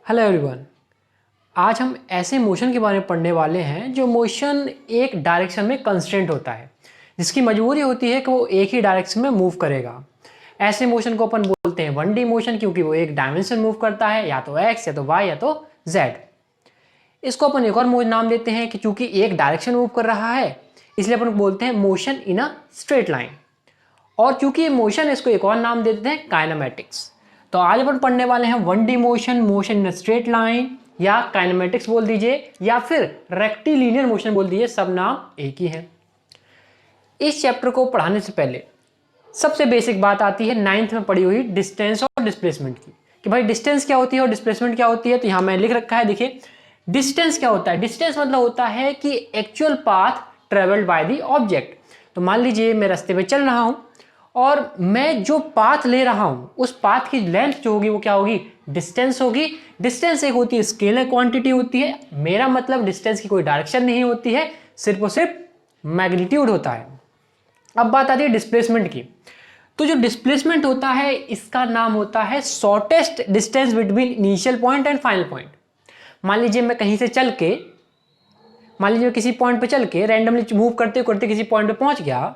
Hello everyone. आज हम ऐसे मोशन के बारे में पढ़ने वाले हैं जो मोशन एक डायरेक्शन में कंस्ट्रेंट होता है, जिसकी मजबूरी होती है कि वो एक ही डायरेक्शन में मूव करेगा। ऐसे मोशन को अपन बोलते हैं 1D मोशन, क्योंकि वो एक डायमेंशन मूव करता है, या तो x या तो y या तो z। इसको अपन एक और नाम देते हैं कि चूंकि एक डायरेक्शन मूव कर रहा है इसलिए अपन बोलते हैं motion in a straight line. और चूंकि ये मोशन, इसको एक और नाम देते हैं काइनेमेटिक्स। तो आज अपन पढ़ने वाले हैं 1D motion, motion in straight line, या काइनेमेटिक्स बोल दीजिए, या फिर रेक्टिलिनियर मोशन बोल दीजिए, सब नाम एक ही है। इस चैप्टर को पढ़ाने से पहले सबसे बेसिक बात आती है 9th में पढ़ी हुई डिस्टेंस और डिस्प्लेसमेंट की, कि भाई डिस्टेंस क्या होती है और डिस्प्लेसमेंट क्या होती है। तो यहां मैं लिख रखा है, देखिए डिस्टेंस क्या होता है। डिस्टेंस मतलब होता है कि actual path travelled by the object. तो मान लीजिए मैं रास्ते में चल रहा हूं और मैं जो पाथ ले रहा हूं उस पाथ की लेंथ जो होगी वो क्या होगी, डिस्टेंस होगी। डिस्टेंस एक होती है स्केलर क्वांटिटी होती है। मेरा मतलब डिस्टेंस की कोई डायरेक्शन नहीं होती है, सिर्फ और सिर्फ मैग्नीट्यूड होता है। अब बात आती है डिस्प्लेसमेंट की। तो जो डिस्प्लेसमेंट होता है इसका नाम होता है shortest distance between initial point and final point. मान लीजिए मैं कहीं से चल के, मान लीजिए किसी पॉइंट पे चल के रैंडमली मूव करते करते किसी पॉइंट पे पहुंच गया,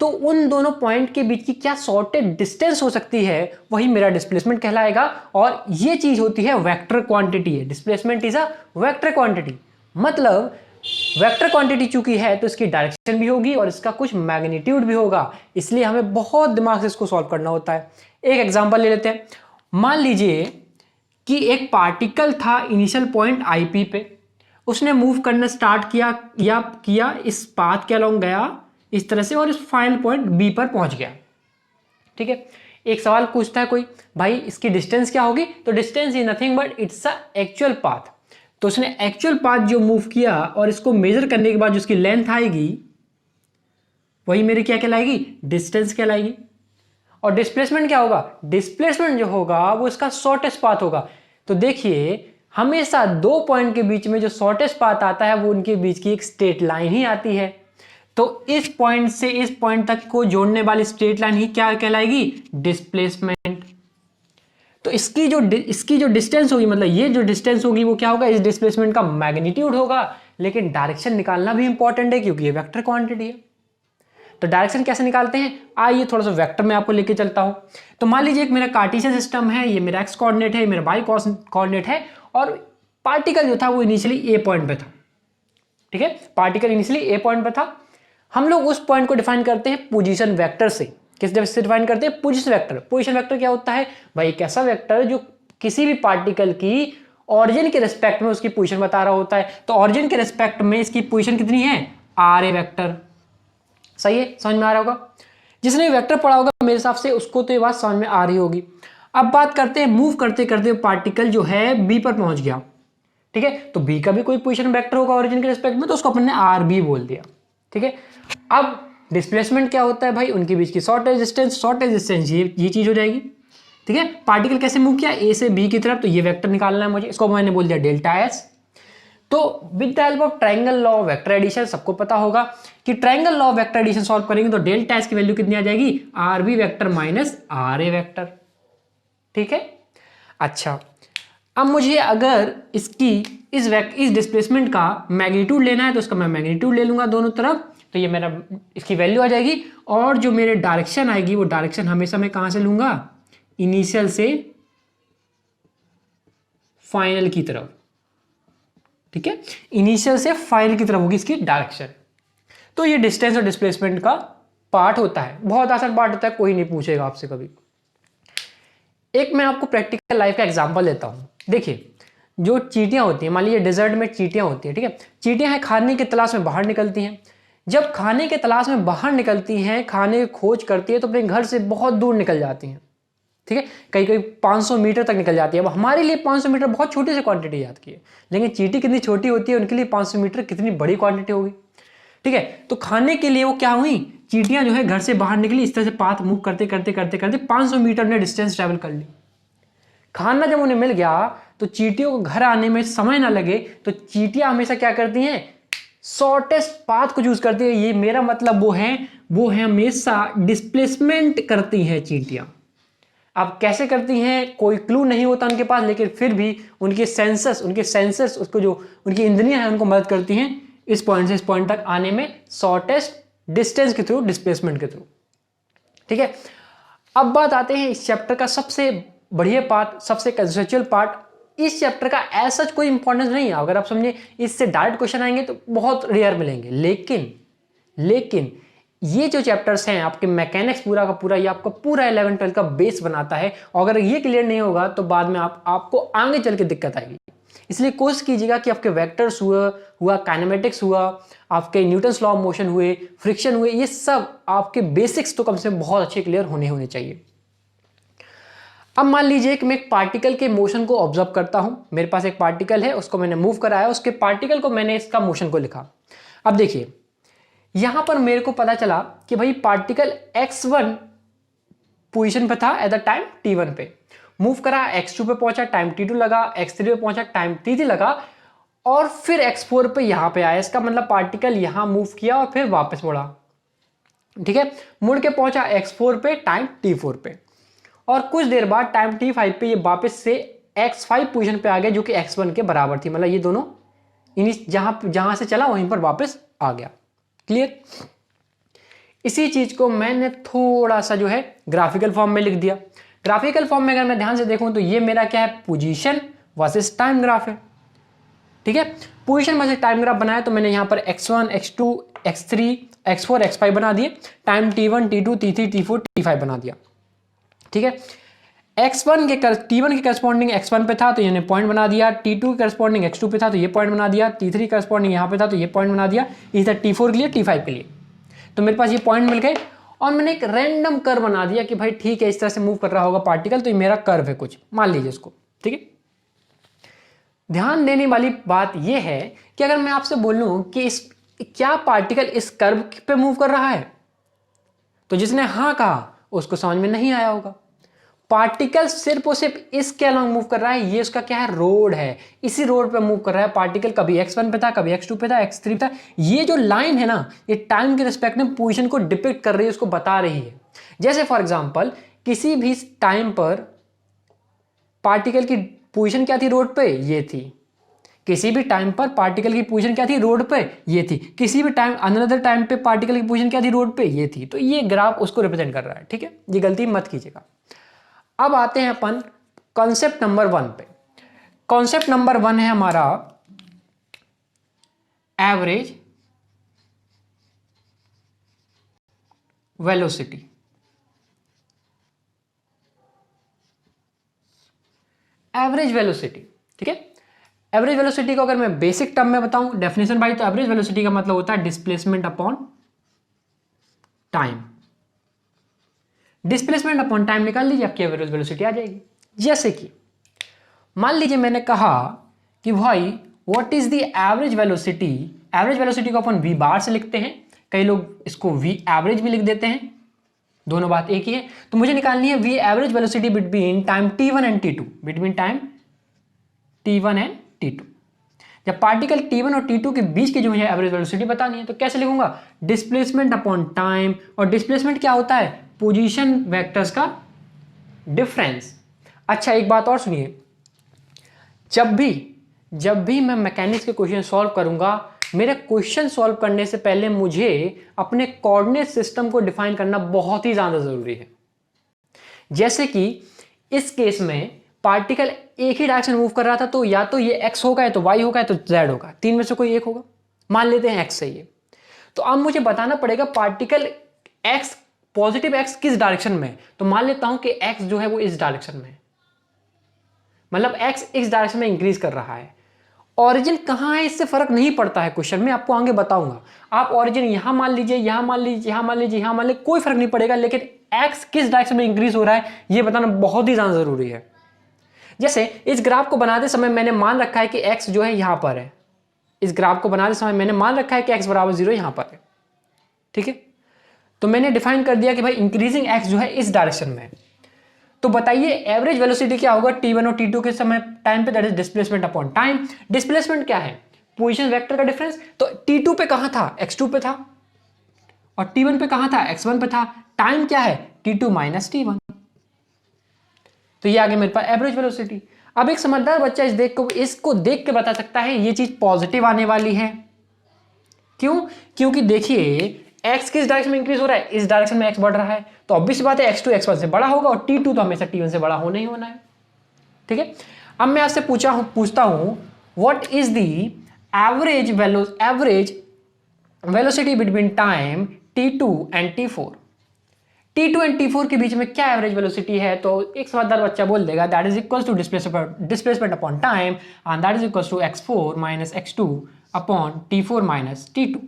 तो उन दोनों पॉइंट के बीच की क्या शॉर्टेस्ट डिस्टेंस हो सकती है, वही मेरा डिस्प्लेसमेंट कहलाएगा। और ये चीज होती है वेक्टर क्वांटिटी है। Displacement is a vector quantity. मतलब वेक्टर क्वांटिटी चूंकि है तो इसकी डायरेक्शन भी होगी और इसका कुछ मैग्नीट्यूड भी होगा, इसलिए हमें बहुत दिमाग से इसको सॉल्व करना होता है। एक एग्जांपल ले लेते हैं। मान लीजिए कि एक पार्टिकल था इनिशियल पॉइंट IP पे, उसने मूव करना स्टार्ट किया इस पाथ के अलोंग गया इस तरह से और इस फाइनल पॉइंट B पर पहुंच गया। ठीक है, एक सवाल पूछता है कोई, भाई इसकी डिस्टेंस क्या होगी? तो distance is nothing but it's a actual path. तो उसने एक्चुअल पाथ जो मूव किया और इसको मेजर करने के बाद जो उसकी लेंथ आएगी वही मेरी क्या कहलाएगी, डिस्टेंस कहलाएगी। और डिस्प्लेसमेंट क्या होगा? डिस्प्लेसमेंट जो होगा वो इसका शॉर्टेस्ट पाथ होगा। तो देखिए हमेशा दो पॉइंट के बीच में जो शॉर्टेस्ट पाथ आता है वो उनके बीच की एक स्ट्रेट लाइन ही आती है। तो इस पॉइंट से इस पॉइंट तक को जोड़ने वाली स्ट्रेट लाइन ही क्या कहलाएगी, डिस्प्लेसमेंट। तो इसकी जो डिस्टेंस होगी, मतलब ये जो डिस्टेंस होगी वो क्या होगा, इस डिस्प्लेसमेंट का मैग्नीट्यूड होगा। लेकिन डायरेक्शन निकालना भी इंपॉर्टेंट है क्योंकि ये वेक्टर क्वांटिटी है। तो डायरेक्शन कैसे निकालते हैं, आइए थोड़ा सा वेक्टर में आपको लेके चलता हूं। तो मान लीजिए एक मेरा कार्टेशियन सिस्टम है, ये मेरा x कोऑर्डिनेट है, मेरा y कोऑर्डिनेट है, और पार्टिकल जो था वो इनिशियली A पॉइंट पे था। ठीक है, पार्टिकल इनिशियली A पॉइंट पे था। हम लोग उस पॉइंट को डिफाइन करते हैं पोजीशन वेक्टर से। किस से डिफाइन करते हैं? Position vector. पोजीशन वेक्टर क्या होता है भाई? एक ऐसा वेक्टर जो किसी भी पार्टिकल की ऑरिजिन के रिस्पेक्ट में उसकी पोजीशन बता रहा होता है। तो ऑरिजिन के रिस्पेक्ट में इसकी पोजीशन कितनी है, RA वेक्टर। सही है, समझ में आ रहा होगा। जिसने वेक्टर पढ़ा होगा मेरे हिसाब से उसको तो ये बात समझ में आ रही होगी। अब बात करते हैं मूव करते करते पार्टिकल जो है B पर पहुंच गया। ठीक है, तो B का भी कोई पोजीशन वेक्टर होगा ऑरिजिन के रिस्पेक्ट में, तो उसको अपन ने RB बोल दिया। ठीक है, अब डिस्प्लेसमेंट क्या होता है भाई? उनके बीच की शॉर्टेज डिस्टेंस ये चीज हो जाएगी। ठीक है, पार्टिकल कैसे मूव किया, A से B की तरफ, तो ये वेक्टर निकालना है मुझे, इसको मैंने बोल दिया डेल्टा S। तो with the help of triangle law of vector addition, सबको पता होगा कि triangle law of vector addition solve करेंगे तो डेल्टा S की वैल्यू कितनी आ जाएगी, RB vector minus RA vector. ठीक है, अच्छा अब मुझे अगर इस डिस्प्लेसमेंट का मैग्नीट्यूड लेना है तो इसका मैं मैग्नीट्यूड ले लूंगा दोनों तरफ, तो ये मेरा इसकी वैल्यू आ जाएगी। और जो मेरे डायरेक्शन आएगी वो डायरेक्शन हमेशा मैं कहां से लूंगा, इनिशियल से फाइनल की तरफ। ठीक है, इनिशियल से फाइनल की तरफ होगी इसकी डायरेक्शन। तो ये डिस्टेंस और डिस्प्लेसमेंट का पार्ट होता है, बहुत आसान पार्ट होता है, कोई नहीं पूछेगा आपसे कभी। एक मैं आपको प्रैक्टिकल लाइफ का एग्जांपल देता हूं। देखिए जो चींटियां होती हैं, मान लीजिए डेजर्ट में चींटियां होती हैं। ठीक है, चींटियां हैं खाने की तलाश में बाहर निकलती हैं। जब खाने के तलाश में बाहर निकलती हैं, खाने की खोज करती है, तो अपने घर से बहुत दूर निकल जाती हैं। ठीक है, कई कई 500 मीटर तक निकल जाती है। अब हमारे लिए 500 मीटर बहुत छोटी सी क्वांटिटी याद की है, लेकिन चींटी कितनी छोटी होती है, उनके लिए 500 मीटर कितनी बड़ी क्वांटिटी होगी। ठीक है, तो खाने के लिए वो क्या हुई, चींटियां जो है घर से बाहर निकली, इस तरह से पाथ मूव करते करते करते करते 500 मीटर ने डिस्टेंस ट्रेवल कर ली। खाना जब उन्हें मिल गया तो चींटियों को घर आने में समय ना लगे, तो चींटियां हमेशा क्या करती हैं, शॉर्टेस्ट पाथ को चूज करती है। ये मेरा मतलब वो है हमेशा डिस्प्लेसमेंट करती हैं चींटियां। अब कैसे करती हैं कोई क्लू नहीं होता उनके पास, लेकिन फिर भी उनके सेंसर्स उसको जो उनकी इंद्रियां हैं उनको मदद करती हैं इस पॉइंट से इस पॉइंट तक आने में शॉर्टेस्ट डिस्टेंस के थ्रू, डिस्प्लेसमेंट के थ्रू। ठीक है, अब बात आते हैं इस चैप्टर का सबसे बढ़िया पार्ट, सबसे कंसेप्चुअल पार्ट। इस चैप्टर का ऐसा कोई इंपॉर्टेंस नहीं है, अगर आप समझे इससे डायरेक्ट क्वेश्चन आएंगे तो बहुत रेयर मिलेंगे, लेकिन ये जो चैप्टर्स हैं आपके मैकेनिक्स पूरा का पूरा, ये आपका पूरा 11-12 का बेस बनाता है। और अगर ये क्लियर नहीं होगा तो बाद में आपको आगे चल के दिक्कत आएगी। इसलिए कोशिश कीजिएगा कि आपके वेक्टर्स हुआ काइनेमेटिक्स हुआ, आपके न्यूटन्स लॉ ऑफ मोशन हुए, फ्रिक्शन हुए, ये सब आपके बेसिक्स तो कम से कम बहुत अच्छे क्लियर होने चाहिए। अब मान लीजिए कि मैं एक पार्टिकल के मोशन को ऑब्जर्व करता हूं, मेरे पास एक पार्टिकल है, उसको मैंने मूव कराया, उसके पार्टिकल को मैंने इसका मोशन को लिखा। अब देखिए यहां पर मेरे को पता चला कि भाई पार्टिकल x1 पोजीशन पे था एट द टाइम t1 पे, मूव करा, x2 पे पहुंचा, टाइम t2 लगा, x3 पे पहुंचा, टाइम t3 लगा, और फिर x4 पे यहां पे आया। इसका मतलब पार्टिकल यहां मूव किया और फिर वापस मुड़ा। ठीक है, मुड़ के पहुंचा x4 पे, टाइम t4 पे, और कुछ देर बाद टाइम t5 पे ये वापस से x5 पोजीशन पे आ गया जो कि x1 के बराबर थी। मतलब ये दोनों जहां से चला वहीं पर वापस आ गया। क्लियर? इसी चीज को मैंने थोड़ा सा जो है ग्राफिकल फॉर्म में लिख दिया। ग्राफिकल फॉर्म में अगर मैं ध्यान से देखूं तो ये मेरा क्या है, पोजीशन वर्सेस टाइम ग्राफ है। ठीक है, पोजीशन वर्सेस टाइम ग्राफ बनाया तो मैंने यहां पर x1, x2, x3, x4, x5 बना दिए, time t1, t2, t3, t4, t5 बना दिया। ठीक है, x1 के t1 के करस्पॉन्डिंग x1 पे था तो ये पॉइंट बना दिया, t2 के करस्पॉन्डिंग x2 पे था तो ये पॉइंट बना दिया, t3 के करस्पॉन्डिंग यहाँ पे था तो ये पॉइंट बना दिया, इधर t4 के लिए, t5 के लिए। तो मेरे पास ये पॉइंट मिल गए और मैंने एक रैंडम कर्व बना दिया कि भाई ठीक है इस तरह से मूव कर रहा होगा पार्टिकल, तो ये मेरा कर्व है कुछ, मान लीजिए इसको। ठीक है, ध्यान देने वाली बात यह है कि अगर मैं आपसे बोलूं कि क्या पार्टिकल इस कर्व पे मूव कर रहा है, तो जिसने हाँ कहा उसको समझ में नहीं आया होगा। पार्टिकल सिर्फ और सिर्फ इसके अलॉन्ग मूव कर रहा है, ये उसका क्या है, रोड है, इसी रोड पे मूव कर रहा है पार्टिकल। कभी x1 पे था, कभी x2 पे था, x3 पे था। ये जो लाइन है ना, ये टाइम के रिस्पेक्ट में पोजीशन को डिपिक्ट कर रही है, उसको बता रही है। जैसे फॉर एग्जांपल किसी भी टाइम पर पार्टिकल की पोजीशन क्या थी रोड पे, ये थी। किसी भी टाइम पर पार्टिकल की पोजीशन क्या थी रोड पे, ये थी। किसी भी टाइम अनदर टाइम पे पार्टिकल की पोजीशन क्या थी रोड पे, ये थी। तो ये ग्राफ उसको रिप्रेजेंट कर रहा है। ठीक है, ये गलती मत कीजिएगा। अब आते हैं अपन कॉन्सेप्ट नंबर 1 पे। कॉन्सेप्ट नंबर 1 है हमारा एवरेज वेलोसिटी। एवरेज वेलोसिटी, ठीक है। एवरेज वेलोसिटी को अगर मैं बेसिक टर्म में बताऊं डेफिनेशन भाई, तो एवरेज वेलोसिटी का मतलब होता है displacement upon time. Displacement upon time निकाल लीजिए, आपकी एवरेज वेलोसिटी आ जाएगी। जैसे कि मान लीजिए मैंने कहा कि भाई what is the average velocity. Average velocity को अपन वी बार से लिखते हैं, कई लोग इसको वी एवरेज भी लिख देते हैं, दोनों बात एक ही है। तो मुझे निकालनी है v average velocity between time t1 and t2, between time t1 and t2। जब पार्टिकल t1 और t2 के बीच की जो मुझे एवरेज वेलोसिटी बतानी है तो कैसे लिखूंगा, डिस्प्लेसमेंट अपॉन टाइम। और डिस्प्लेसमेंट क्या होता है, पोजीशन वेक्टर्स का डिफरेंस। अच्छा एक बात और सुनिए, जब भी मैं मैकेनिक्स के क्वेश्चन सॉल्व करूंगा, मेरे क्वेश्चन सॉल्व करने से पहले मुझे अपने कोऑर्डिनेट सिस्टम को डिफाइन करना बहुत ही ज्यादा जरूरी है। जैसे कि इस केस में पार्टिकल एक ही डायरेक्शन मूव कर रहा था, तो या तो ये x होगा, या तो y होगा, या तो z होगा, तीन में से कोई एक होगा। मान लेते हैं x सही है। तो अब मुझे बताना पड़ेगा पार्टिकल x, पॉजिटिव x किस डायरेक्शन में है। तो मान लेता हूं कि x जो है वो इस डायरेक्शन में है, मतलब x इस डायरेक्शन में इंक्रीज कर रहा है। ऑरिजिन कहां है इससे फर्क नहीं पड़ता है, क्वेश्चन में आपको आगे बताऊंगा। आप ऑरिजिन यहां मान लीजिए, यहां मान लीजिए, यहां मान लीजिए, यहां मान लीजिए, कोई फर्क नहीं पड़ेगा, लेकिन x किस डायरेक्शन में इंक्रीज हो रहा है यह बताना बहुत ही ज्यादा जरूरी है। जैसे इस ग्राफ को बनाते समय मैंने मान रखा है कि x जो है यहां पर है। इस ग्राफ को बनाते समय मैंने मान रखा है कि x बराबर 0 यहां पर है। ठीक है, तो मैंने डिफाइन कर दिया कि भाई इंक्रीजिंग x जो है इस डायरेक्शन में है। तो बताइए एवरेज वेलोसिटी क्या होगा t1 और t2 के समय टाइम पे, that is displacement upon time. Displacement क्या है, पोजीशन वेक्टर का डिफरेंस। तो t2 पे कहां था, x2 पे था, और t1 पे कहां था, x1 पे था। टाइम क्या है, t2 माइनस t1। तो ये आ गया मेरे पास एवरेज वेलोसिटी। अब एक समझदार बच्चा इसको देख के बता सकता है ये चीज पॉजिटिव आने वाली है। क्यों? क्योंकि देखिए x किस डायरेक्शन में इंक्रीज हो रहा है, इस डायरेक्शन में x बढ़ रहा है, तो ऑब्वियस बात है x2 x1 से बड़ा होगा और t2 तो हमेशा t1 से बड़ा होना ही होना है। ठीक है, अब मैं आपसे पूछता हूं what is the average velocity between time t2 and t4। t2 and t4 के बीच में क्या एवरेज वेलोसिटी है? तो एक समझदार बच्चा बोल देगा that is equal to displacement upon time and that is equal to x4 minus x2 upon t4 minus t2।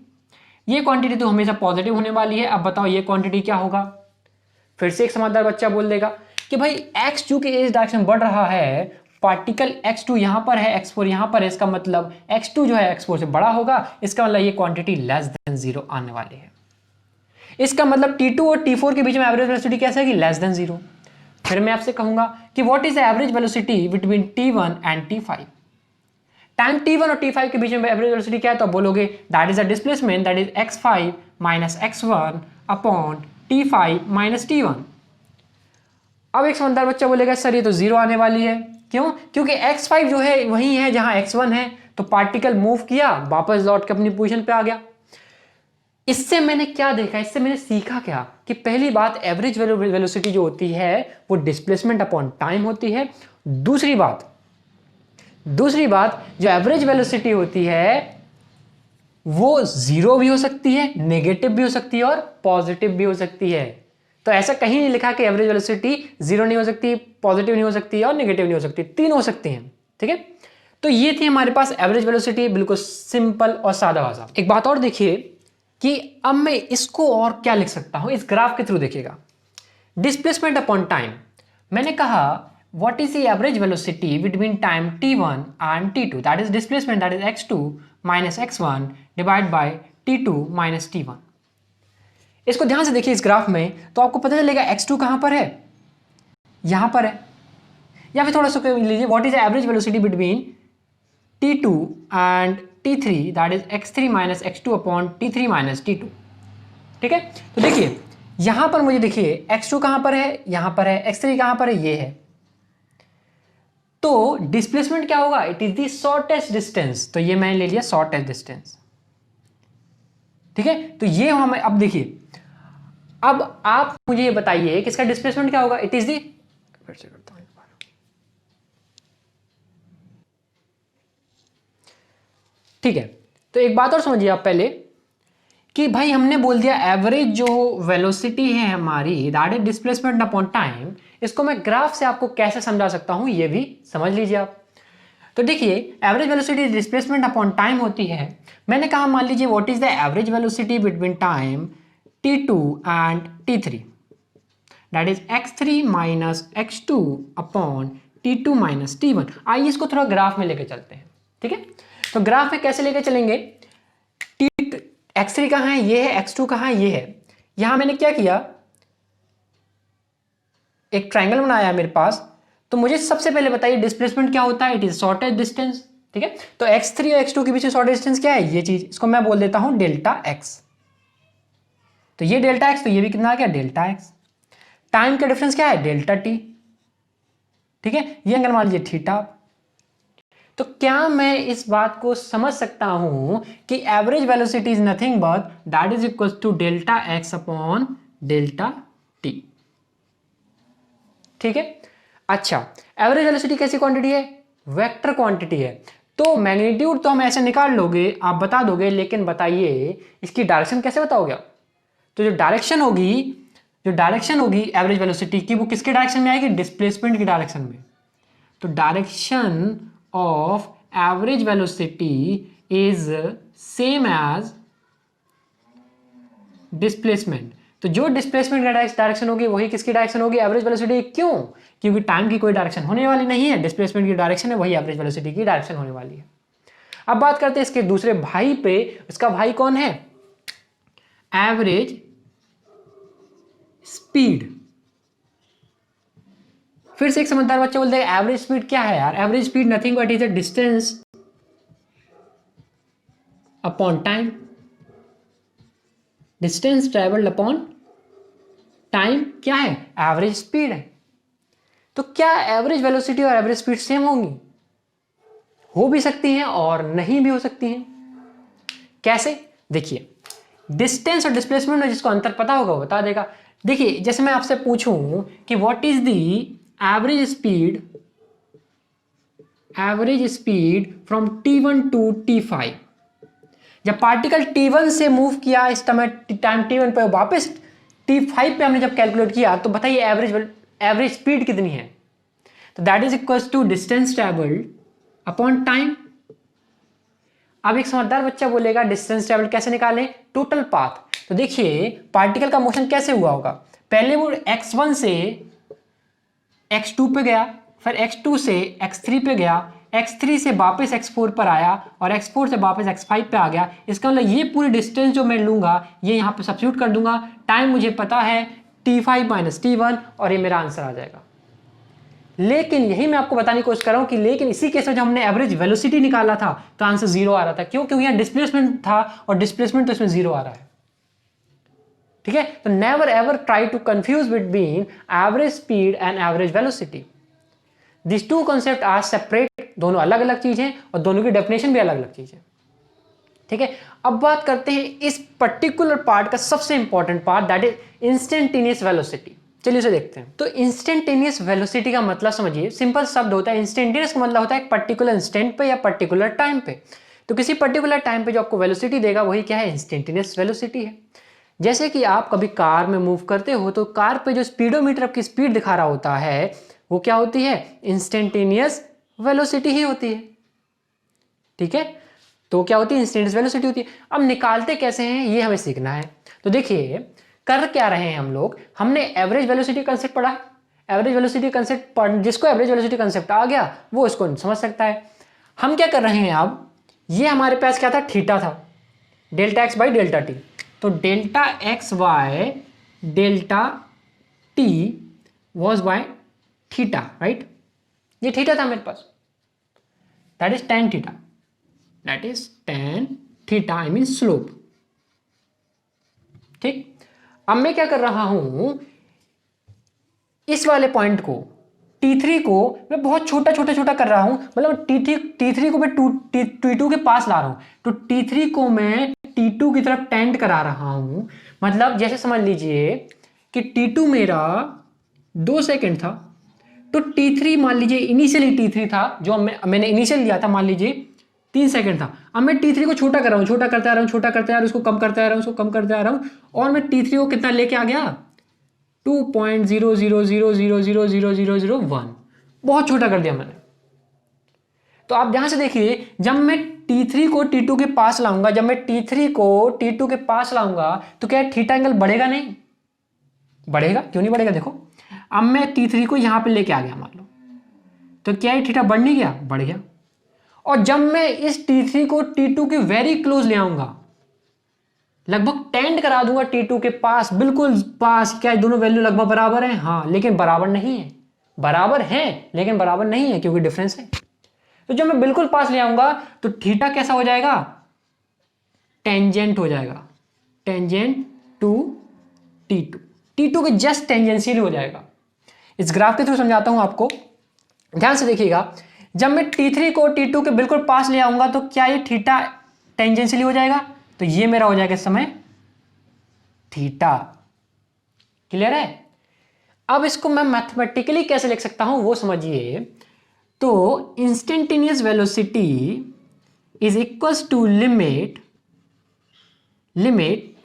ये क्वांटिटी तो हमेशा पॉजिटिव होने वाली है। अब बताओ ये क्वांटिटी क्या होगा? फिर से एक समझदार बच्चा बोल देगा कि भाई x2 के इस डायरेक्शन बढ़ रहा है, पार्टिकल x2 यहां पर है, x4 यहां पर है, इसका मतलब x2 जो है x4 से बड़ा होगा, इसका मतलब ये क्वांटिटी लेस देन 0 आने वाली है। इसका मतलब t2 और t4 के बीच में एवरेज वेलोसिटी कैसे है कि लेस देन 0। फिर मैं आपसे कहूंगा कि what is the average velocity between t1 and t5। Time t1 और t5 के बीच में एवरेज वेलोसिटी क्या है? तो बोलोगे that is a displacement that is x5 minus x1 upon t5 minus t1। अब एक समझदार बच्चा बोलेगा सर ये तो 0 आने वाली है। क्यों? क्योंकि x5 जो है वही है जहां x1 है, तो पार्टिकल मूव किया, वापस लौट के अपनी पोजीशन पे आ गया। इससे मैंने क्या देखा, इससे मैंने सीखा क्या कि पहली बात एवरेज वेलोसिटी जो होती है वो डिस्प्लेसमेंट अपॉन टाइम होती है। दूसरी बात जो एवरेज वेलोसिटी होती है वो 0 भी हो सकती है, नेगेटिव भी हो सकती है और पॉजिटिव भी हो सकती है। तो ऐसा कहीं नहीं लिखा कि एवरेज वेलोसिटी 0 नहीं हो सकती, पॉजिटिव नहीं हो सकती और नेगेटिव नहीं हो सकती, 3 हो सकती हैं। ठीक है, तो ये थी हमारे पास एवरेज वेलोसिटी, बिल्कुल सिंपल और सादा भाषा। एक बात और देखिए कि अब मैं इसको और क्या लिख सकता हूं, इस ग्राफ के थ्रू देखिएगा। डिस्प्लेसमेंट अपॉन टाइम, मैंने कहा what is the average velocity between time t1 and t2, that is displacement, that is x2 minus x1 divided by t2 minus t1। इसको ध्यान से देखिए इस ग्राफ में, तो आपको पता चलेगा x2 कहां पर है, यहां पर है। या फिर थोड़ा सा लीजिए what is the average velocity between t2 and t3, that is x3 minus x2 upon t3 minus t2। ठीक है, तो देखिए यहां पर मुझे देखिए x2 कहां पर है, यहां पर है, x3 कहां पर है, ये है। तो डिस्प्लेसमेंट क्या होगा? It is the shortest distance, तो ये मैंने ले लिया शॉर्टेस्ट डिस्टेंस। ठीक है, तो ये हमें अब देखिए, अब आप मुझे ये बताइए कि इसका डिस्प्लेसमेंट क्या होगा? इट इज दी, फिर से करता हूं, ठीक है। तो एक बात और समझिए आप पहले कि भाई हमने बोल दिया एवरेज जो वेलोसिटी है हमारी that is displacement upon time, इसको मैं ग्राफ से आपको कैसे समझा सकता हूं ये भी समझ लीजिए आप। तो देखिए average velocity displacement upon time होती है। मैंने कहा मान लीजिए what is the average velocity between time t2 and t3, that is x3 minus x2 upon t2 minus t1। आइए इसको थोड़ा ग्राफ में लेके चलते हैं। ठीक है, तो ग्राफ में कैसे लेके चलेंगे, x3 कहां है, ये है, x2 कहां है, ये है। यहां मैंने क्या किया, एक ट्रायंगल बनाया मेरे पास। तो मुझे सबसे पहले बताइए डिस्प्लेसमेंट क्या होता है? It is shortest distance. ठीक है, तो x3 और x2 के बीच में शॉर्टेस्ट डिस्टेंस क्या है, ये चीज, इसको मैं बोल देता हूं डेल्टा x। तो ये डेल्टा x, तो ये भी कितना आ गया, डेल्टा x। टाइम का डिफरेंस क्या है, डेल्टा t। ठीक है, ये एंगल मान लीजिए थीटा। तो क्या मैं इस बात को समझ सकता हूं कि average velocity is nothing but that is equal to delta x upon delta t। ठीक है, अच्छा एवरेज वेलोसिटी कैसी क्वांटिटी है, वेक्टर क्वांटिटी है। तो मैग्नीट्यूड तो हम ऐसे निकाल लोगे, आप बता दोगे, लेकिन बताइए इसकी डायरेक्शन कैसे बताओगे आप? तो जो डायरेक्शन होगी एवरेज वेलोसिटी की, वो किसके डायरेक्शन में आएगी, डिस्प्लेसमेंट की डायरेक्शन में। तो direction of average velocity is same as displacement. तो जो डिस्प्लेसमेंट का डायरेक्शन होगी वही किसकी डायरेक्शन होगी, एवरेज वेलोसिटी। क्यों? क्योंकि टाइम की कोई डायरेक्शन होने वाली नहीं है, डिस्प्लेसमेंट की डायरेक्शन है, वही एवरेज वेलोसिटी की डायरेक्शन होने वाली है। अब बात करते हैं इसके दूसरे भाई पे। इसका भाई कौन है, एवरेज स्पीड। फिर से एक समझदार बच्चा बोलते हैं एवरेज स्पीड क्या है यार, average speed nothing but is a distance upon time, distance travelled upon time क्या है, एवरेज स्पीड है। तो क्या एवरेज वेलोसिटी और एवरेज स्पीड सेम होंगी? हो भी सकती हैं और नहीं भी हो सकती हैं। कैसे? देखिए, डिस्टेंस और डिस्प्लेसमेंट में जिसको अंतर पता होगा वो बता देगा। देखिए, जैसे मैं आपसे पूछूं कि what is the average speed from T1 to T5, जब पार्टिकल T1 से मूव किया इस टाइम T1 पे, वापस T5 पे हमने जब कैलकुलेट किया, तो बताइए एवरेज स्पीड कितनी है? तो that is equals to distance travelled upon time. अब एक समझदार बच्चा बोलेगा डिस्टेंस ट्रेवल्ड कैसे निकालें? Total path. तो देखिए पार्टिकल का मोशन कैसे हुआ होगा, पहले वो x1 से x2 पे गया, फिर x2 से x3 पे गया, x3 से वापस x4 पर आया और x4 से वापस x5 पे आ गया। इसका मतलब ये पूरी डिस्टेंस जो मैं लूंगा ये यहाँ पे सब्स्टिट्यूट कर दूंगा, टाइम मुझे पता है T5 माइनस T1 और ये मेरा आंसर आ जाएगा। लेकिन यही मैं आपको बताने की कोशिश कर रहा हूं कि लेकिन इसी केस में जब हमने एवरेज वेलोसिटी निकाला था तो आंसर 0 आ रहा था। क्यों? क्योंकि यहाँ डिस्प्लेसमेंट था और डिस्प्लेसमेंट तो इसमें 0 आ रहा है। ठीक है, तो never ever try to confuse between average speed and average velocity. This two concept are separate, दोनों अलग अलग चीज हैं और दोनों की डेफिनेशन भी अलग अलग चीज है। ठीक है, अब बात करते हैं इस पर्टिकुलर पार्ट का सबसे important part, that is instantaneous velocity. चलिए उसे देखते हैं। तो इंस्टेंटेनियस वेलोसिटी का मतलब समझिए, सिंपल शब्द होता है। इंस्टेंटेनियस का मतलब होता है एक पर्टिकुलर इंस्टेंट पे या पर्टिकुलर टाइम पे। तो किसी पर्टिकुलर टाइम पे जो आपको वेलोसिटी देगा वही क्या है? इंस्टेंटेनियस वेलोसिटी है। जैसे कि आप कभी कार में मूव करते हो तो कार पे जो स्पीडोमीटर आपकी स्पीड दिखा रहा होता है वो क्या होती है? इंस्टेंटेनियस वेलोसिटी ही होती है। ठीक है, तो क्या होती है? इंस्टेंटेनियस वेलोसिटी होती है। अब निकालते कैसे हैं ये हमें सीखना है। तो देखिए कर क्या रहे हैं हम लोग, हमने एवरेज वेलोसिटी कंसेप्ट पढ़ा। एवरेज वेलोसिटी कंसेप्ट जिसको एवरेज वेलोसिटी कंसेप्ट आ गया वो इसको समझ सकता है। हम क्या कर रहे हैं, अब ये हमारे पास क्या था? थीटा था, delta x by delta t. तो delta x by delta t was by theta, right? ये थीटा था मेरे पास, that is tan theta, that is tan theta, I mean slope. ठीक, अब मैं क्या कर रहा हूं, इस वाले पॉइंट को T3 को मैं बहुत छोटा छोटा छोटा कर रहा हूं, मतलब T3 को मैं T2 के पास ला रहा हूं। तो T3 को मैं T2 की तरफ टेंड करा रहा हूं। मतलब जैसे समझ लीजिए कि T2 मेरा 2 सेकंड था, तो T3 मान लीजिए इनिशियली T3 था जो मैंने इनिशियल लिया था, मान लीजिए 3 सेकंड था। अब मैं T3 को छोटा कर रहा हूं, छोटा करते आ रहा हूं, छोटा करते आ रहा हूं, उसको कम करते आ रहा हूं, उसको कम करते आ रहा हूं, और मैं T3 को कितना लेके आ गया? 2.00000001, बहुत छोटा कर दिया मैंने। तो आप ध्यान से देखिए, जब मैं T3 को T2 के पास लाऊंगा, जब मैं T3 को T2 के पास लाऊंगा तो क्या थीटा एंगल बढ़ेगा? नहीं बढ़ेगा। क्यों नहीं बढ़ेगा? देखो, अब मैं T3 को यहां पे लेके आ गया मान लो, तो क्या ये थीटा बढ़ नहीं गया? बढ़ गया। और जब मैं इस T3 को T2 के वेरी क्लोज ले आऊंगा, लगभग टेंड करा दूंगा T2 के पास, बिल्कुल पास, क्या दोनों वैल्यू लगभग बराबर हैं? हाँ, लेकिन बराबर नहीं है। बराबर है लेकिन बराबर नहीं है क्योंकि डिफरेंस है। तो जब मैं बिल्कुल पास ले आऊंगा तो थीटा कैसा हो जाएगा? टेंजेंट हो जाएगा, टेंजेंट टू T2, T2 के जस्ट टेंजेंशियल हो जाएगा। इस ग्राफ के थ्रू समझाता हूं आपको, ध्यान से देखिएगा। जब मैं T3 को T2 के बिल्कुल पास ले आऊंगा तो क्या ये थीटा टेंजेंशियली हो जाएगा? तो ये मेरा हो जाएगा इस समय थीटा। क्लियर है? अब इसको मैं मैथमेटिकली कैसे लिख सकता हूं वो समझिए। तो instantaneous velocity is equals to limit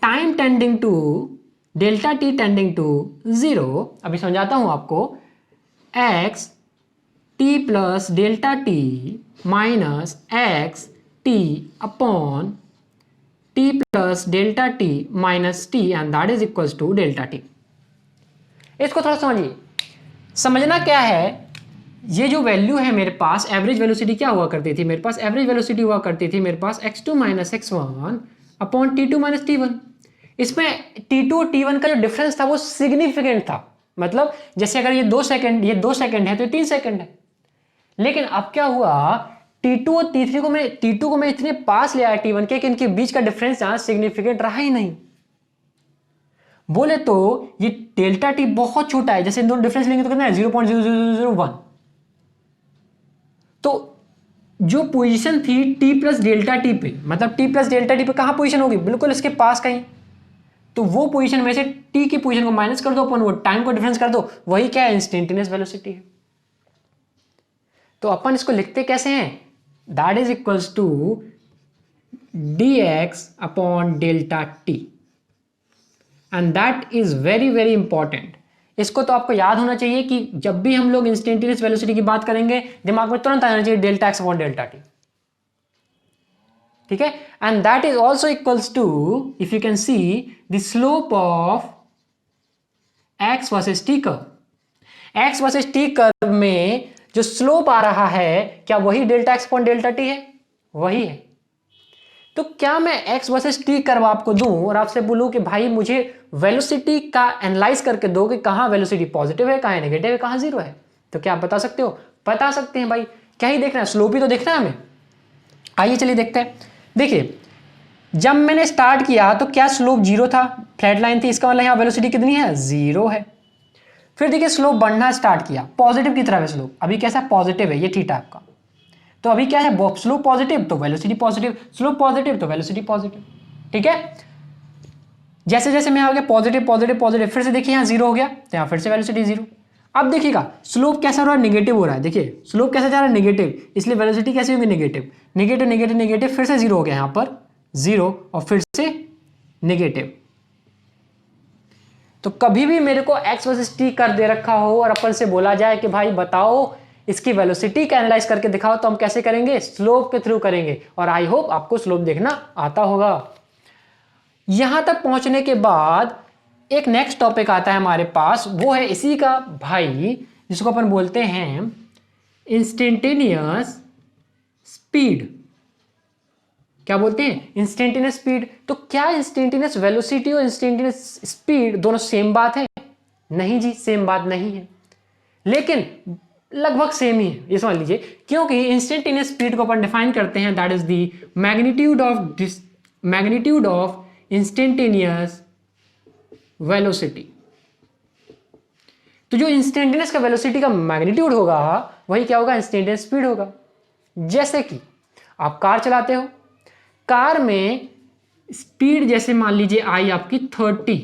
time tending to delta t tending to 0। अभी समझाता हूं आपको। X t plus delta t minus x t upon t plus delta t minus t and that is equals to delta t. इसको थोड़ा समझिए। समझना क्या है, ये जो वैल्यू है मेरे पास, एवरेज वेलोसिटी क्या हुआ करती थी मेरे पास? एवरेज वेलोसिटी हुआ करती थी मेरे पास x2 minus x1 upon T2 minus T1। इसमें T2 और T1 का जो डिफरेंस था वो सिग्निफिकेंट था। मतलब जैसे अगर ये 2 सेकंड है तो 3 सेकंड है। लेकिन अब क्या हुआ, T2 और T3 को T2 को मैं इतने पास ले आया T1 के कि इनके बीच का डिफरेंस यहां सिग्निफिकेंट रहा ही नहीं। बोले तो ये डेल्टा टी बहुत छोटा है, जैसे इन दोनों डिफरेंस लेंगे तो कितना है 0.0001। तो जो पोजीशन थी टी प्लस डेल्टा टी पे, मतलब टी प्लस डेल्टा टी पे कहाँ पोजीशन होगी, बिल्कुल इसके पास कहीं। तो वो पोजीशन में से टी की पोजीशन को माइनस कर दो अपन, वो टाइम को डिफरेंस कर दो, वही क्या है, इंस्टेंटेनियस वेलोसिटी है। तो अपन इसको लिखते कैसे हैं, that is equals to dx upon delta t, and that is very very important. इसको तो आपको याद होना चाहिए कि जब भी हम लोग इंस्टेंटेनियस वेलोसिटी की बात करेंगे दिमाग में तुरंत आना चाहिए delta x upon delta t, ठीक है। And that is also equals to, if you can see, the slope of x versus t curve. X versus t curve में जो स्लोप आ रहा है क्या वही delta x upon delta t है, वही है। तो क्या मैं एक्स वर्सेस टी कर्व आपको दूं और आपसे बोलूं कि भाई मुझे वेलोसिटी का एनालाइज करके दो कि कहां वेलोसिटी पॉजिटिव है, कहां नेगेटिव है, कहां जीरो है, तो क्या आप बता सकते हो, बता सकते हैं भाई। क्या ही देखना है, स्लोप ही तो देखना है हमें। आइए चलिए देखते हैं। देखिए जब मैंने स्टार्ट किया तो क्या स्लोप जीरो था, फ्लैट लाइन थी, इसका मतलब यहां वेलोसिटी कितनी है, जीरो है। फिर देखिए स्लोप बढ़ना स्टार्ट किया, पॉजिटिव की तरफ है स्लोप, अभी कैसा पॉजिटिव है, ये थीटा आपका। तो अभी क्या है, स्लोप पॉजिटिव तो वेलोसिटी पॉजिटिव, स्लोप पॉजिटिव तो वेलोसिटी पॉजिटिव, ठीक है। जैसे जैसे मैं आ गया पॉजिटिव पॉजिटिव पॉजिटिव, फिर से देखिए यहाँ जीरो हो गया तो यहाँ फिर से वेलोसिटी जीरो। अब देखिएगा स्लोप कैसा हो रहा है, नेगेटिव हो रहा है। देखिए स्लोप कैसा जा रहा है, नेगेटिव, इसलिए वेलोसिटी कैसी होगी, नेगेटिव नेगेटिव नेगेटिव नेगेटिव, फिर से जीरो हो गया यहाँ पर जीरो और फिर से नेगेटिव। तो कभी भी मेरे को एक्स वर्सेस टी कर दे रखा हो और अपन से बोला जाए कि भाई बताओ इसकी वेलोसिटी का एनालाइज करके दिखाओ, तो हम कैसे करेंगे, स्लोप के थ्रू करेंगे। और आई होप आपको स्लोप देखना आता होगा। यहां तक पहुंचने के बाद एक नेक्स्ट टॉपिक आता है हमारे पास, वो है इसी का भाई, जिसको अपन बोलते हैं इंस्टेंटेनियस स्पीड। क्या बोलते हैं, इंस्टेंटेनियस स्पीड। तो क्या इंस्टेंटेनियस वेलोसिटी और इंस्टेंटेनियस स्पीड दोनों सेम बात है, नहीं जी सेम बात नहीं है, लेकिन लगभग सेम ही है, ये समझ लीजिए। क्योंकि इंस्टेंटेनियस स्पीड को अपन डिफाइन करते हैं that is the magnitude of instantaneous velocity. तो जो इंस्टेंटेनियस का वेलोसिटी का मैग्नीट्यूड होगा वही क्या होगा, इंस्टेंटेनियस स्पीड होगा। जैसे कि आप कार चलाते हो, कार में स्पीड जैसे मान लीजिए आई आपकी 30,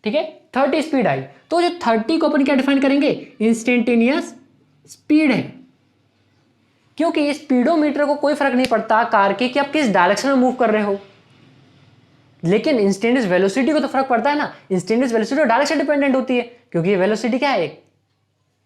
ठीक है, 30 स्पीड आई, तो जो 30 को अपन क्या डिफाइन करेंगे, इंस्टेंटेनियस स्पीड है। क्योंकि स्पीडोमीटर को कोई फर्क नहीं पड़ता कार के कि आप किस डायरेक्शन में मूव कर रहे हो, लेकिन इंस्टेंटेनियस वेलोसिटी को तो फर्क पड़ता है ना। इंस्टेंटेनियस वेलोसिटी डायरेक्शन डिपेंडेंट होती है, क्योंकि ये वेलोसिटी क्या है,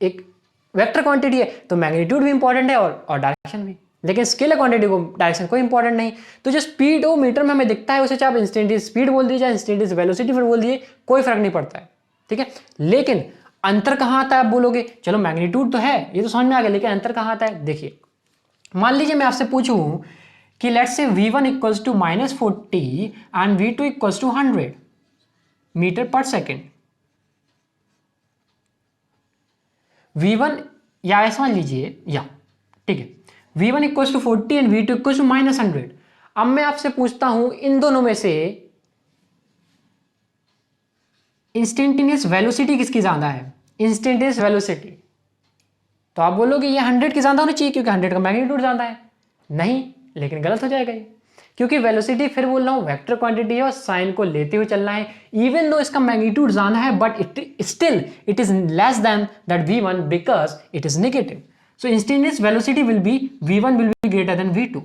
एक वेक्टर क्वांटिटी है, तो मैग्नीट्यूड भी इंपॉर्टेंट है और डायरेक्शन भी। लेकिन स्केलर क्वांटिटी को डायरेक्शन कोई इंपॉर्टेंट नहीं। तो जो स्पीडोमीटर में हमें दिखता है उसे चाहे आप इंस्टेंटेनियस स्पीड बोल दीजिए, इंस्टेंटेनियस वेलोसिटी फिर बोल दीजिए, कोई फर्क नहीं पड़ता है, ठीक है। लेकिन अंतर कहां आता है, आप बोलोगे चलो मैग्नीट्यूड तो है, ये तो समझ में आ गया, लेकिन अंतर कहां आता है। देखिए मान लीजिए मैं आपसे पूछूं कि let's say v1 equals to -40 and v2 equals to 100 metre per second. v1 या ऐसा मान लीजिए, या ठीक है, v1 equals to 40 and v2 equals to -100। अब मैं आपसे पूछता हूं इन दोनों में से इंस्टेंटेनियस वेलोसिटी किसकी ज्यादा है, इंस्टेंटेनियस वेलोसिटी। तो आप बोलोगे ये 100 की ज्यादा होनी चाहिए क्योंकि 100 का मैग्नीट्यूड ज्यादा है। नहीं, लेकिन गलत हो जाएगा ये, क्योंकि वेलोसिटी फिर बोल रहा हूं वेक्टर क्वांटिटी है और साइन को लेते हुए चलना है। इवन दो इसका मैग्नीट्यूड ज्यादा है but it is less than that v1 because it is negative. So instantaneous velocity will be v1 will be greater than v2।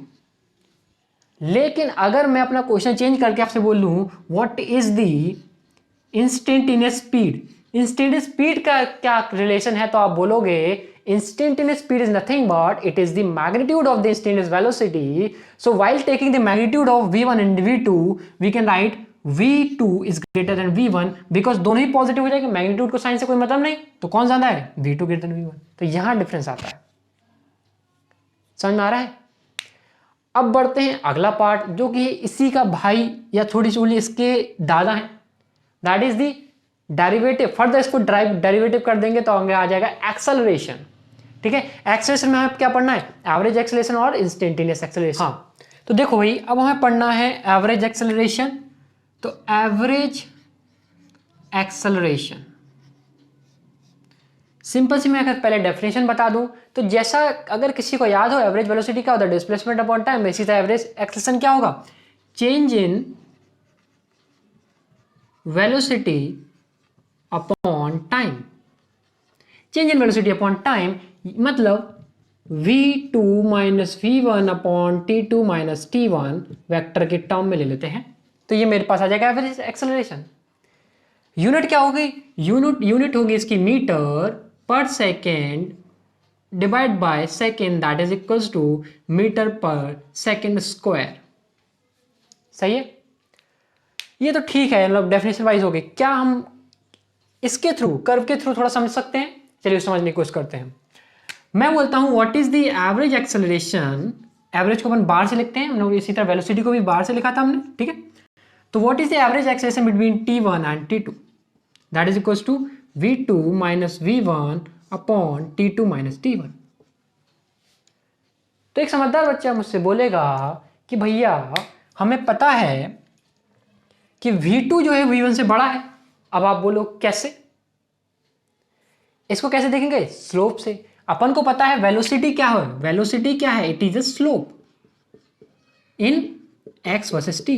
लेकिन अगर मैं अपना क्वेश्चन चेंज करके आपसे बोल लूं what is the instantaneous speed, instantaneous speed का क्या रिलेशन है, तो आप बोलोगे instantaneous speed is nothing but it is the magnitude of the instantaneous velocity. So while taking the magnitude of v1 and v2 we can write v2 is greater than v1 because दोनों ही positive हो जाएंगे, magnitude को sign से कोई मतलब नहीं, तो कौन ज्यादा है, v2 greater than v1। तो यहां डिफरेंस आता है, समझ में आ रहा है। अब बढ़ते हैं अगला पार्ट जो कि इसी का भाई या थोड़ी सी इसके दादा है, that is the derivative. Further इसको डेरिवेटिव कर देंगे तो हमें आ जाएगा एक्सेलरेशन, ठीक है। एक्सेलरेशन में हमें क्या पढ़ना है, एवरेज एक्सेलरेशन और इंस्टेंटेनियस एक्सेलरेशन। हाँ तो देखो भाई अब हमें पढ़ना है एवरेज एक्सेलरेशन। तो एवरेज एक्सेलरेशन। सिंपल सी मैं अगर पहले डेफिनेशन बता दूं तो जैसा अगर किसी को याद हो एवरेज वेलोसिटी क्या होता है, डिस्प्लेसमेंट अपॉन टाइम, इसी तरह एवरेज एक्सेलरेशन क्या होगा, change in velocity upon time. Change in velocity upon time मतलब v2 minus v1 upon t2 minus t1 vector के टर्म में ले लेते हैं तो ये मेरे पास आ जाएगा एवरेज एक्सेलरेशन। यूनिट क्या होगी, यूनिट होगी इसकी metre per second divide by second, that is equals to metre per second square. सही है, ये तो ठीक है, मतलब डेफिनेशन वाइज हो गई। क्या हम इसके थ्रू, कर्व के थ्रू थोड़ा समझ सकते हैं? चलिए समझने की कोशिश करते हैं। मैं बोलता हूं what is the average acceleration, average को अपन बार से लिखते हैं, हमने इसी तरह वेलोसिटी को भी बार से लिखा था हमने, ठीक है। तो what is the average acceleration between t1 and t2, that is equals to v2 minus v1 upon t2 minus t1। तो एक समझदार बच्चा मुझसे बोलेगा कि भैया हमें पता है कि v2 जो है v1 से बड़ा है। अब आप बोलो कैसे, इसको कैसे देखेंगे, स्लोप से। अपन को पता है वेलोसिटी क्या है, वेलोसिटी क्या है, it is a slope in x versus t।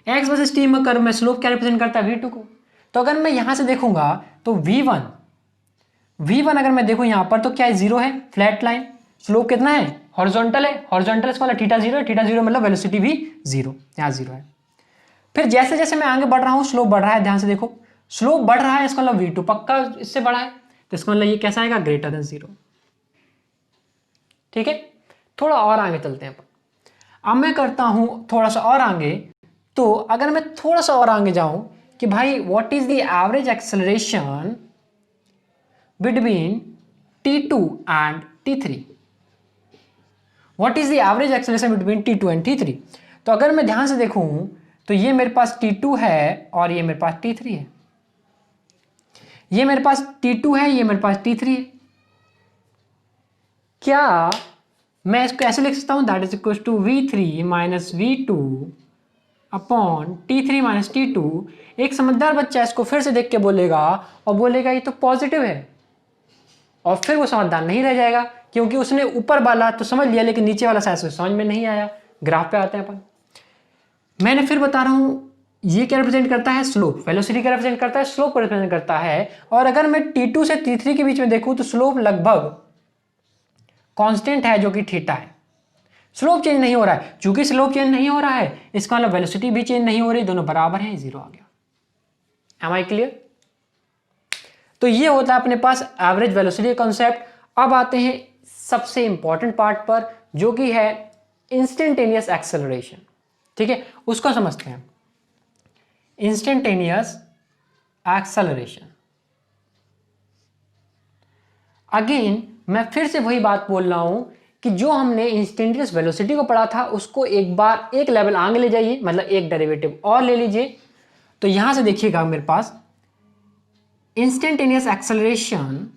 x versus t में कर्व में स्लोप क्या रिप्रेजेंट करता है, v2 को। तो अगर मैं यहां से देखूंगा तो v1 अगर मैं देखूं यहां पर तो क्या है, जीरो है, फ्लैट लाइन। स्लोप कितना है, हॉरिजॉन्टल है, हॉरिजॉन्टल इसका थीटा जीरो है, थीटा जीरो मतलब वेलोसिटी भी जीरो, यहां जीरो है। फिर जैसे जैसे मैं आगे बढ़ रहा हूं स्लोप बढ़ रहा है, ध्यान से देखो स्लोप बढ़ रहा है, इसका मतलब v2 पक्का इससे बड़ा है, तो इसका मतलब ये कैसा आएगा, ग्रेटर देन जीरो। ठीक है, थोड़ा और आगे चलते हैं। अब मैं करता हूं थोड़ा सा और आगे, तो अगर मैं थोड़ा सा और आगे जाऊं कि भाई what is the average acceleration between t2 and t3, what is the average acceleration between t2 and t3। तो अगर मैं ध्यान से देखूं तो ये मेरे पास t2 है और ये मेरे पास t3 है, ये मेरे पास t2 है, ये मेरे पास t3 है। क्या मैं इसको ऐसे लिख सकता हूं, that is equal to v3 minus v2 upon t3 minus t2। एक समझदार बच्चा इसको फिर से देख के बोलेगा और बोलेगा ये तो पॉजिटिव है, और फिर वो समझदार नहीं रह जाएगा क्योंकि उसने ऊपर वाला तो समझ लिया लेकिन नीचे वाला शायद समझ में नहीं आया। ग्राफ पे आते हैं अपन, मैंने फिर बता रहा हूं ये क्या रिप्रेजेंट करता है, स्लोप। वेलोसिटी क्या रिप्रेजेंट करता है, स्लोप को रिप्रेजेंट करता है। और अगर मैं t2 से t3 के बीच में देखूं तो स्लोप लगभग कांस्टेंट है जो कि थीटा है, स्लोप चेंज नहीं हो रहा है। चूंकि स्लोप चेंज नहीं हो रहा है इसका मतलब वेलोसिटी भी चेंज नहीं हो रही, दोनों बराबर हैं, जीरो आ गया। Am I clear? तो ये होता है अपने पास एवरेज वेलोसिटी कॉन्सेप्ट। अब आते हैं सबसे इंपॉर्टेंट पार्ट पर जो कि है इंस्टेंटेनियस एक्सेलरेशन। ठीक है, उसको समझते हैं। इंस्टेंटेनियस एक्सेलरेशन, अगेन मैं फिर से वही बात बोल रहा हूं कि जो हमने इंस्टेंटेनियस वेलोसिटी को पढ़ा था उसको एक बार एक लेवल आगे ले जाइए, मतलब एक डेरिवेटिव और ले लीजिए। तो यहां से देखिएगा मेरे पास instantaneous acceleration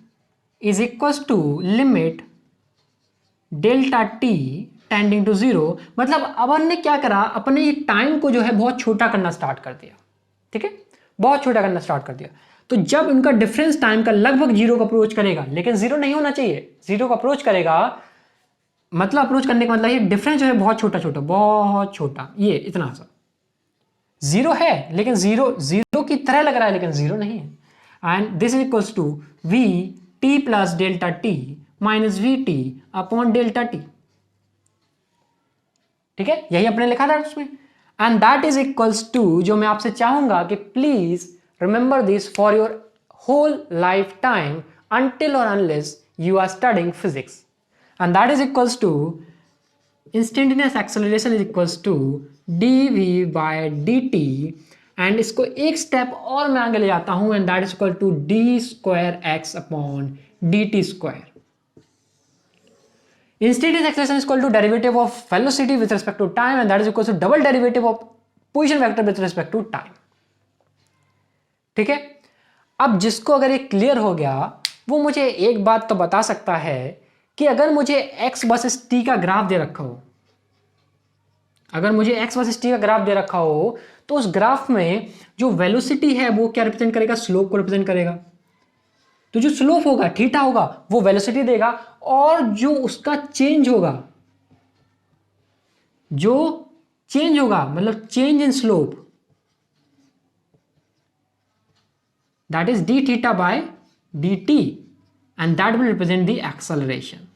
is equals to limit delta t tending to zero. मतलब अपन ने क्या करा, अपन ने ये टाइम को जो है बहुत छोटा करना स्टार्ट कर दिया। ठीक है, बहुत छोटा करना स्टार्ट कर दिया। तो जब इनका डिफरेंस टाइम का लगभग जीरो को अप्रोच करेगा, लेकिन जीरो नहीं होना चाहिए, जीरो को अप्रोच करेगा, मतलब अप्रोच करने का मतलब ये डिफरेंस जो है बहुत छोटा छोटा, बहुत छोटा, ये इतना सा जीरो है लेकिन जीरो जीरो की तरह लग रहा है लेकिन जीरो नहीं है। And this is equals to v t plus delta t minus v t upon delta t. ठीक है, यही अपने लिखा था उसमें। And that is equals to, जो मैं आपसे चाहूंगा कि please remember this for your whole life time until or unless you are studying physics, and that is equals to instantaneous acceleration is equals to dv by dt, and इसको एक step और मैं आगे ले जाता हूं, and that is equal to d square x upon dt square. Instantaneous acceleration is equal to derivative of velocity with respect to time, and that is equal to double derivative of position vector with respect to time. ठीक है, अब जिसको अगर ये clear हो गया वो मुझे एक बात तो बता सकता है कि अगर मुझे x वर्सेस t का ग्राफ दे रखा हो, अगर मुझे एक्स वर्सेस टी का ग्राफ दे रखा हो तो उस ग्राफ में जो वेलोसिटी है वो क्या रिप्रेजेंट करेगा, स्लोप को रिप्रेजेंट करेगा। तो जो स्लोप होगा थीटा होगा वो वेलोसिटी देगा, और जो उसका चेंज होगा, जो चेंज होगा मतलब change in slope, that is D theta by D T, and that will represent the acceleration.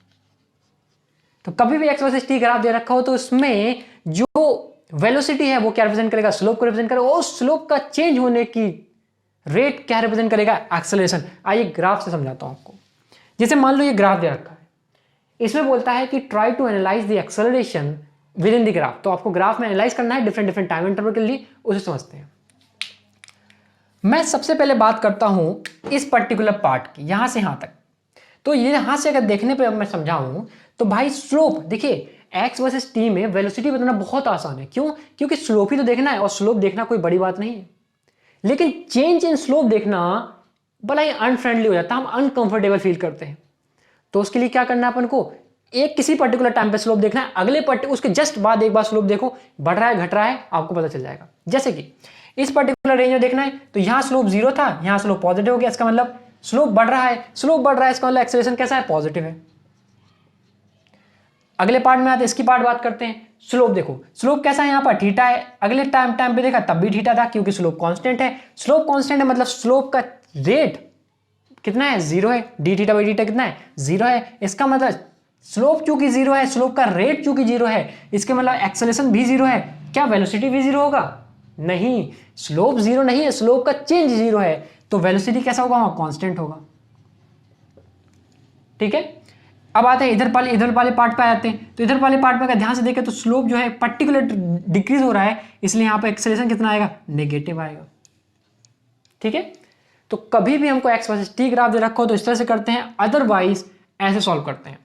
तो कभी भी एक्स वर्सेस टी ग्राफ दे रखा हो तो उसमें जो वेलोसिटी है वो क्या रिप्रेजेंट करेगा, स्लोप को रिप्रेजेंट करेगा, और स्लोप का चेंज होने की रेट क्या रिप्रेजेंट करेगा, एक्सेलरेशन। आइए ग्राफ से समझाता हूं आपको। जैसे मान लो ये ग्राफ दे रखा है, इसमें बोलता है कि try to analyse the acceleration within the graph. तो आपको ग्राफ में एनालाइज करना है डिफरेंट डिफरेंट टाइम इंटरवल के लिए, उसे समझते हैं। मैं सबसे पहले बात करता हूं इस पर्टिकुलर पार्ट की, यहां से यहां तक। तो ये यहां से अगर देखने पे मैं समझाऊं तो भाई स्लोप देखिए, एक्स वर्सेस टी में वेलोसिटी बताना बहुत आसान है। क्यों? क्योंकि स्लोप ही तो देखना है, और स्लोप देखना कोई बड़ी बात नहीं है। लेकिन चेंज इन स्लोप देखना बड़ा ही अनफ्रेंडली हो जाता है, हम अनकंफर्टेबल फील करते हैं। तो उसके लिए क्या करना है अपन को, एक किसी पर्टिकुलर टाइम पे स्लोप देखना है, अगले उसके जस्ट बाद एक बार स्लोप देखो, बढ़ रहा है घट रहा है, आपको पता चल जाएगा। जैसे कि इस पर्टिकुलर रेंज में देखना है तो यहां स्लोप 0 था, यहां स्लोप पॉजिटिव हो गया, इसका मतलब स्लोप बढ़ रहा है, स्लोप बढ़ रहा है, इसका मतलब एक्सेलरेशन कैसा है, पॉजिटिव है। अगले पार्ट में आते हैं, इसकी पार्ट बात करते हैं। स्लोप देखो, स्लोप कैसा है, यहां पर थीटा है, अगले टाइम पे देखा तब भी थीटा था, क्योंकि स्लोप कांस्टेंट है। स्लोप कांस्टेंट है मतलब स्लोप का रेट कितना है, 0 है। डी थीटा बाई थीटा कितना है, 0 है। इसका मतलब स्लोप चूंकि 0 है, स्लोप का रेट चूंकि 0 है, इसके मतलब एक्सेलरेशन भी 0 है। क्या वेलोसिटी भी 0 होगा, नहीं, स्लोप 0 नहीं है, स्लोप का चेंज 0 है, तो वेलोसिटी कैसा होगा, वहां कांस्टेंट होगा। ठीक है, अब आते हैं इधर वाले पार्ट पे आते हैं। तो इधर वाले पार्ट पे अगर ध्यान से देखें तो स्लोप जो है पर्टिकुलर डिक्रीज हो रहा है, इसलिए यहां पर एक्सेलरेशन कितना आएगा, नेगेटिव आएगा। ठीक है, तो कभी भी हमको एक्स वर्सेस टी ग्राफ दे रखा हो तो इस तरह से करते हैं, अदरवाइज ऐसे सॉल्व करते हैं।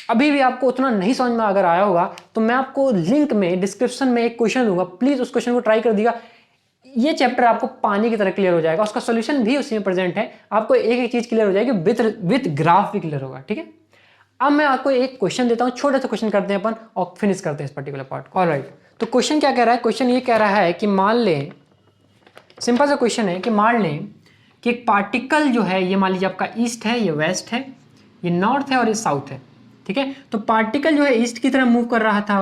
अभी भी आपको उतना नहीं समझ में अगर आया होगा तो मैं आपको लिंक में डिस्क्रिप्शन में एक क्वेश्चन दूंगा, प्लीज उस क्वेश्चन को ट्राई कर दिया। ये चैप्टर आपको पानी की तरह क्लियर हो जाएगा, उसका सॉल्यूशन भी उसी में प्रेजेंट है, आपको एक एक चीज क्लियर हो जाएगी, विद ग्राफ भी क्लियर होगा। ठीक है, अब मैं आपको एक क्वेश्चन देता हूं, छोटा सा क्वेश्चन करते हैं अपन और फिनिश करते हैं इस पर्टिकुलर पार्ट को। ऑलराइट, तो क्वेश्चन क्या कह रहा है, क्वेश्चन ये कह रहा है कि मान लें, सिंपल सा क्वेश्चन है कि मान लें कि एक पार्टिकल जो है, ये मान लीजिए आपका ईस्ट है, ये वेस्ट है, ये नॉर्थ है और ये साउथ है। ठीक है, तो पार्टिकल जो है ईस्ट की तरफ मूव कर रहा था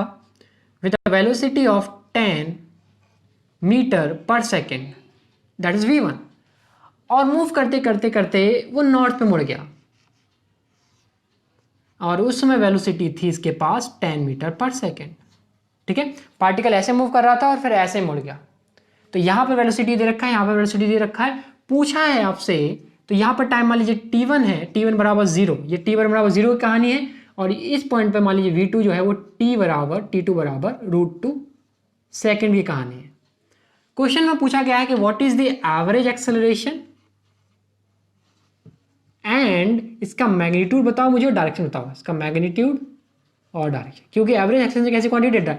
with a velocity of 10 metre per second, that is v1, और मूव करते करते करते वो नॉर्थ पे मुड़ गया, और उस समय वेलोसिटी थी इसके पास 10 मीटर पर सेकेंड। ठीक है, पार्टिकल ऐसे मूव कर रहा था और फिर ऐसे मुड़ गया। तो यहां पर वेलोसिटी दे रखा है, यहां पर वेलोसिटी दे रखा है, पूछा है आपसे, तो यहां पर टाइम मान लीजिए t1 है, t1 बराबर 0, ये t1 बराबर 0 की कहानी है, और इस पॉइंट पे मान लीजिए v2 जो है वो t2 बराबर √2 सेकेंड की कहानी है। क्वेश्चन में पूछा गया है कि what is the average acceleration and इसका मैग्नीट्यूड बताओ मुझे और डायरेक्शन बताओ, इसका मैग्नीट्यूड और डायरेक्शन, क्योंकि एवरेज एक्सेलरेशन कैसी क्वांटिटी है,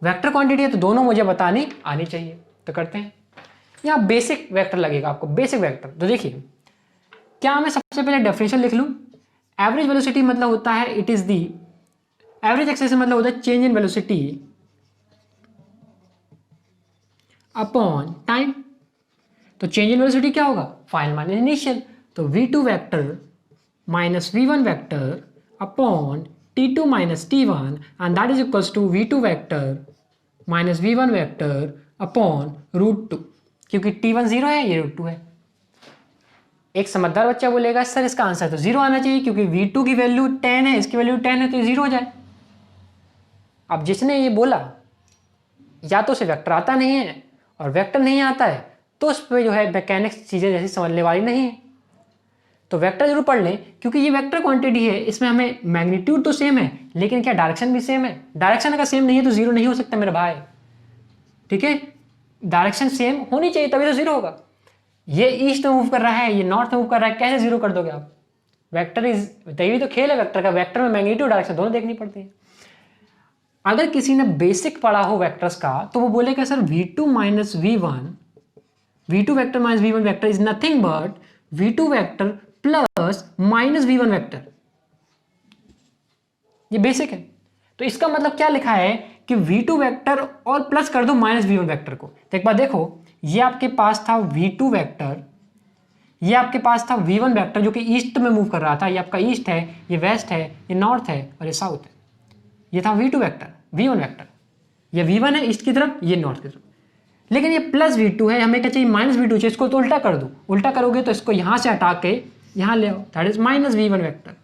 वेक्टर क्वांटिटी है, तो दोनों मुझे बतानी आनी चाहिए। तो करते हैं, यहाँ बेसिक वेक्टर लगेगा आपको, बेसिक वेक्टर। तो देखिए, क्या मैं सबसे पहले डेफिनेशन लिख लूं, एवरेज वेलोसिटी मतलब होता है, it is the average acceleration मतलब होता है change in velocity upon time. तो चेंज इन वेलोसिटी क्या होगा, फाइनल माइनस इनिशियल, तो v2 vector minus v1 vector upon t2 minus t1, and that is equals to v2 vector minus v1 vector upon √2, क्योंकि t1 0 है, ये √2 है। एक समझदार बच्चा बोलेगा सर इसका आंसर तो 0 आना चाहिए, क्योंकि v2 की वैल्यू 10 है, इसकी वैल्यू 10 है, तो 0 हो जाए। अब जिसने ये बोला, या तो उसे वेक्टर आता नहीं है, और वेक्टर नहीं आता है तो उस पर जो है मैकेनिक्स चीज़ें जैसी समझने वाली नहीं है। तो वेक्टर जरूर पढ़ लें, क्योंकि ये वेक्टर क्वांटिटी है, इसमें हमें मैग्नीट्यूड तो सेम है, लेकिन क्या डायरेक्शन भी सेम है। डायरेक्शन अगर सेम नहीं है तो 0 नहीं हो सकता मेरे भाई। ठीक है, डायरेक्शन सेम होनी चाहिए तभी तो 0 होगा। ये ईस्ट में मूव कर रहा है, ये नॉर्थ में मूव कर रहा है, कैसे 0 कर दोगे आप। वेक्टर इज, तभी तो खेल है वेक्टर का, वेक्टर में मैग्नीट्यूड डायरेक्शन दोनों देखनी पड़ती है। अगर किसी ने बेसिक पढ़ा हो वेक्टर्स का तो वो बोलेगा sir v2 minus v1, v2 vector minus v1 vector is nothing but v2 vector plus minus v1 vector. ये बेसिक है। तो इसका मतलब क्या लिखा है कि v2 वेक्टर और प्लस कर दो माइनस v1 वेक्टर को। तो एक बार देखो, ये आपके पास था v2 वेक्टर, ये आपके पास था v1 वेक्टर जो कि ईस्ट में मूव कर रहा था। ये आपका ईस्ट है, ये वेस्ट है, ये नॉर्थ है और ये साउथ है। ये था v2 वेक्टर, v1 वेक्टर। ये v1 है ईस्ट की तरफ, ये नॉर्थ की तरफ। लेकिन ये प्लस v2 है, हमें क्या चाहिए माइनस v2 चाहिए। इसको तो उल्टा कर दो, उल्टा करोगे तो इसको यहाँ से हटा के यहाँ ले आओ, that is minus v1 vector.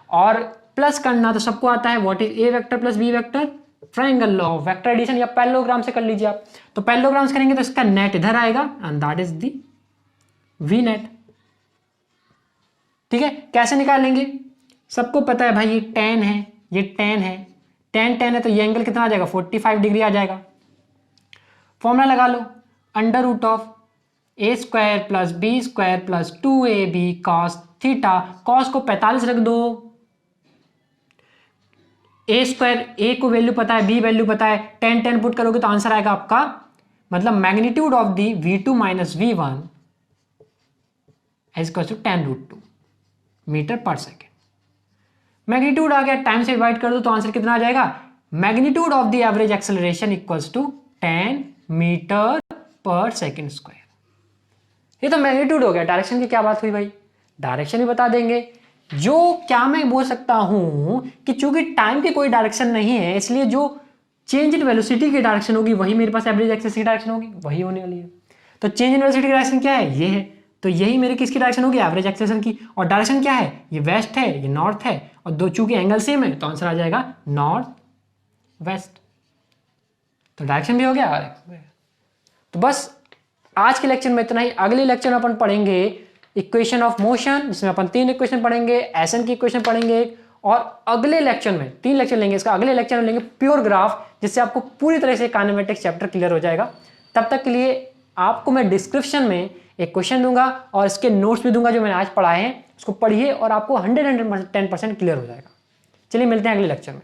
और प्लस करना तो सबको आता है, what is a vector plus b vector, triangle law of vector addition या पैरेललोग्राम से कर लीजिए आप। तो पैरेललोग्राम से करेंगे तो इसका नेट इधर आएगा and that is the v net. ठीक है, कैसे निकालेंगे? सबको पता है भाई, ये tan है, ये tan है, tan है तो ये एंगल कितना आ जाएगा 45 डिग्री आ जाएगा। फॉर्मूला लगा लो, under root of a square plus b square plus 2ab cos theta. Cos को 45 रख दो, a स्क्वायर, a को वैल्यू पता है, b वैल्यू पता है, tan पुट करोगे तो आंसर आएगा आपका, मतलब magnitude of the v2 minus v1 is equal to tan root 2 metre per second. Magnitude आ गया, टाइम से डिवाइड कर दो तो आंसर कितना आ जाएगा, magnitude of the average acceleration equals to 10 metre per second square. ये तो मैग्नीट्यूड हो गया। डायरेक्शन की क्या बात हुई भाई, डायरेक्शन भी बता देंगे। जो क्या मैं बोल सकता हूं कि चूंकि टाइम की कोई डायरेक्शन नहीं है, इसलिए जो चेंज इन वेलोसिटी की डायरेक्शन होगी वही मेरे पास एवरेज एक्सेस की डायरेक्शन होगी, वही होने वाली है। तो चेंज इन वेलोसिटी की डायरेक्शन क्या है, ये है, तो यही मेरी किसकी डायरेक्शन होगी, एवरेज एक्सेलेरेशन की। और डायरेक्शन क्या है, ये वेस्ट है, ये नॉर्थ है, और दो चूंकि एंगल सेम है तो आंसर आ जाएगा नॉर्थ वेस्ट। तो डायरेक्शन भी हो गया। तो बस आज के लेक्चर में इतना ही। अगले लेक्चर में अपन पढ़ेंगे इक्वेशन ऑफ मोशन, जिसमें अपन 3 इक्वेशन पढ़ेंगे, एसन की इक्वेशन पढ़ेंगे, और अगले लेक्चर में 3 लेक्चर लेंगे, इसका अगले लेक्चर में लेंगे प्योर ग्राफ, जिससे आपको पूरी तरह से काइनेमेटिक्स चैप्टर क्लियर हो जाएगा। तब तक के लिए आपको मैं डिस्क्रिप्शन में एक क्वेश्चन दूंगा और इसके नोट्स भी दूंगा जो मैंने आज पढ़ाए हैं, उसको पढ़िए और आपको 110% क्लियर हो जाएगा। चलिए मिलते हैं अगले लेक्चर में।